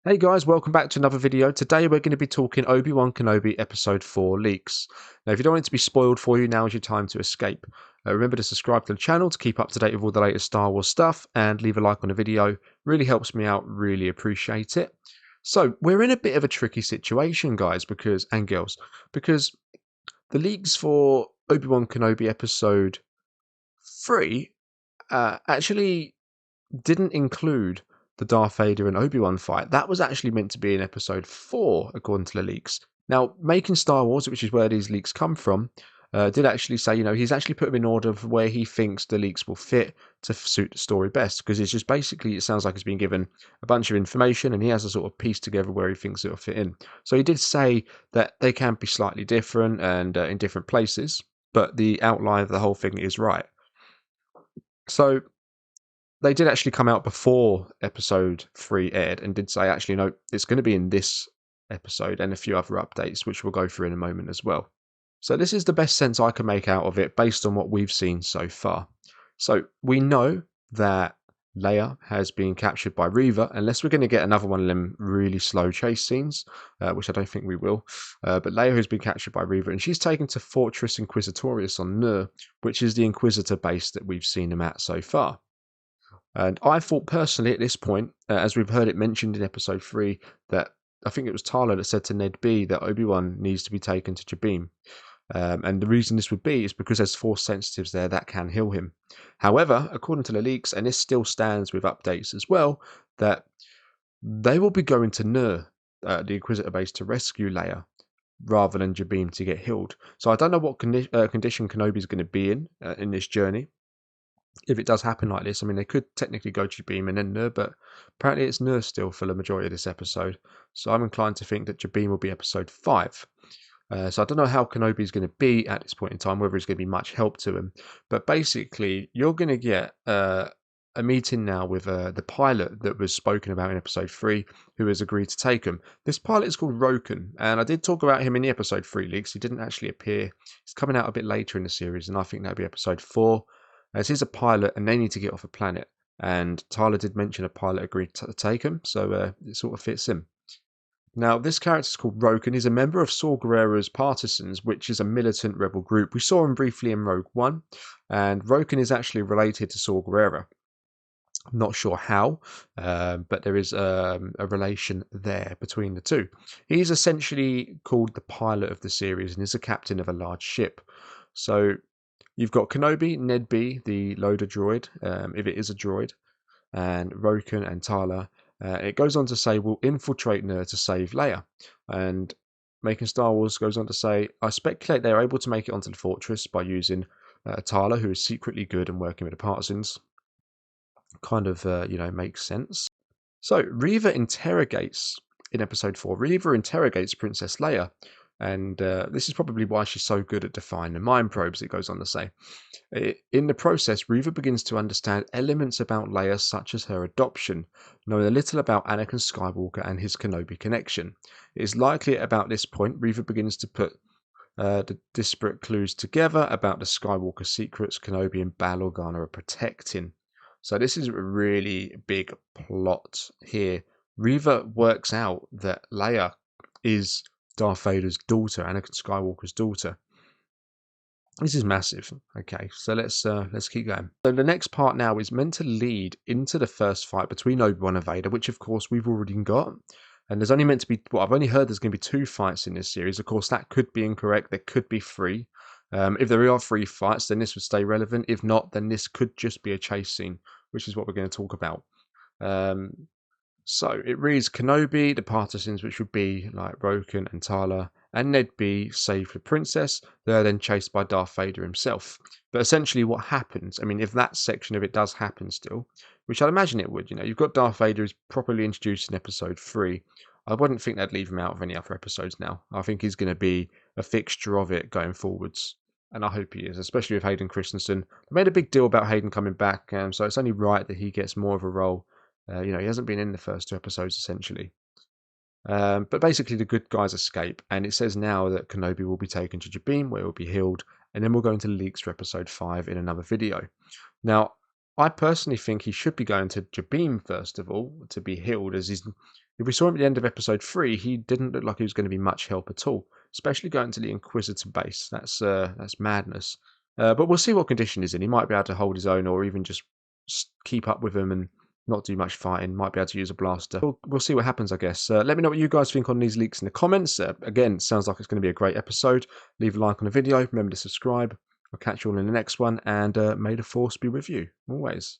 Hey guys, welcome back to another video. Today we're going to be talking Obi-Wan Kenobi Episode 4 leaks. Now if you don't want it to be spoiled for you, now is your time to escape. Remember to subscribe to the channel to keep up to date with all the latest Star Wars stuff and leave a like on the video. Really helps me out, really appreciate it. So we're in a bit of a tricky situation guys and girls because the leaks for Obi-Wan Kenobi Episode 3 actually didn't include the Darth Vader and Obi-Wan fight. That was actually meant to be in episode 4, according to the leaks. Now, Making Star Wars, which is where these leaks come from, did actually say, he's actually put them in order of where he thinks the leaks will fit to suit the story best. Because it's just basically, it sounds like he's been given a bunch of information and he has to sort of piece together where he thinks it'll fit in. So he did say that they can be slightly different and in different places, but the outline of the whole thing is right. So they did actually come out before episode 3 aired and did say, actually, no, it's going to be in this episode and a few other updates, which we'll go through in a moment as well. So this is the best sense I can make out of it based on what we've seen so far. So we know that Leia has been captured by Reva, unless we're going to get another one of them really slow chase scenes, which I don't think we will. But Leia has been captured by Reva, and she's taken to Fortress Inquisitorius on Nur, which is the Inquisitor base that we've seen them at so far. And I thought personally at this point, as we've heard it mentioned in episode 3, that I think it was Tyler that said to Ned B that Obi-Wan needs to be taken to Jabim. And the reason this would be is because there's Force sensitives there that can heal him. However, according to the leaks, and this still stands with updates as well, that they will be going to Nur, the Inquisitor base, to rescue Leia rather than Jabim to get healed. So I don't know what condition Kenobi's going to be in this journey. If it does happen like this, I mean, they could technically go Jabim and then Nur, but apparently it's Nur still for the majority of this episode. So I'm inclined to think that Jabim will be episode 5. So I don't know how Kenobi's going to be at this point in time, whether he's going to be much help to him. But basically, you're going to get a meeting now with the pilot that was spoken about in episode 3, who has agreed to take him. This pilot is called Roken, and I did talk about him in the episode 3 leaks. He didn't actually appear. He's coming out a bit later in the series, and I think that'll be episode 4. As he's a pilot and they need to get off a planet. And Tyler did mention a pilot agreed to take him, so it sort of fits him. Now, this character is called Roken. He's a member of Saw Gerrera's Partisans, which is a militant rebel group. We saw him briefly in Rogue One, and Roken is actually related to Saw Gerrera. I'm not sure how, but there is a relation there between the two. He's essentially called the pilot of the series and is a captain of a large ship. So you've got Kenobi, Ned B, the loader droid, if it is a droid, and Roken and Tyler. It goes on to say, we'll infiltrate Nur to save Leia. And Making Star Wars goes on to say, I speculate they're able to make it onto the fortress by using Tyler, who is secretly good and working with the Partisans. Kind of, makes sense. So Reva interrogates, in episode 4, Reva interrogates Princess Leia. And this is probably why she's so good at defying the mind probes, it goes on to say. In the process, Reva begins to understand elements about Leia, such as her adoption, knowing a little about Anakin Skywalker and his Kenobi connection. It is likely at about this point, Reva begins to put the disparate clues together about the Skywalker secrets Kenobi and Bail Organa are protecting. So this is a really big plot here. Reva works out that Leia is Darth Vader's daughter, Anakin Skywalker's daughter. This is massive. Okay, so let's keep going. So the next part now is meant to lead into the first fight between Obi-Wan and Vader, which of course we've already got. And there's only meant to be, well, I've only heard there's going to be 2 fights in this series. Of course, that could be incorrect. There could be 3. If there are 3 fights, then this would stay relevant. If not, then this could just be a chase scene, which is what we're going to talk about. So it reads Kenobi, the Partisans, which would be like Roken and Tyler, and Ned B save the princess. They're then chased by Darth Vader himself. But essentially what happens, I mean, if that section of it does happen still, which I'd imagine it would, you've got Darth Vader who's properly introduced in episode 3. I wouldn't think they'd leave him out of any other episodes now. I think he's going to be a fixture of it going forwards. And I hope he is, especially with Hayden Christensen. They made a big deal about Hayden coming back, so it's only right that he gets more of a role. He hasn't been in the first 2 episodes, essentially. But basically, the good guys escape, and it says now that Kenobi will be taken to Jabim, where he will be healed, and then we'll go into leaks for episode 5 in another video. Now, I personally think he should be going to Jabim first of all to be healed, as he's. If we saw him at the end of episode 3, he didn't look like he was going to be much help at all, especially going to the Inquisitor base. That's madness. But we'll see what condition he's in. He might be able to hold his own, or even just keep up with him and not do much fighting. Might be able to use a blaster. We'll see what happens, I guess. Let me know what you guys think on these leaks in the comments. Again, sounds like it's going to be a great episode. Leave a like on the video. Remember to subscribe. I'll catch you all in the next one, and may the force be with you always.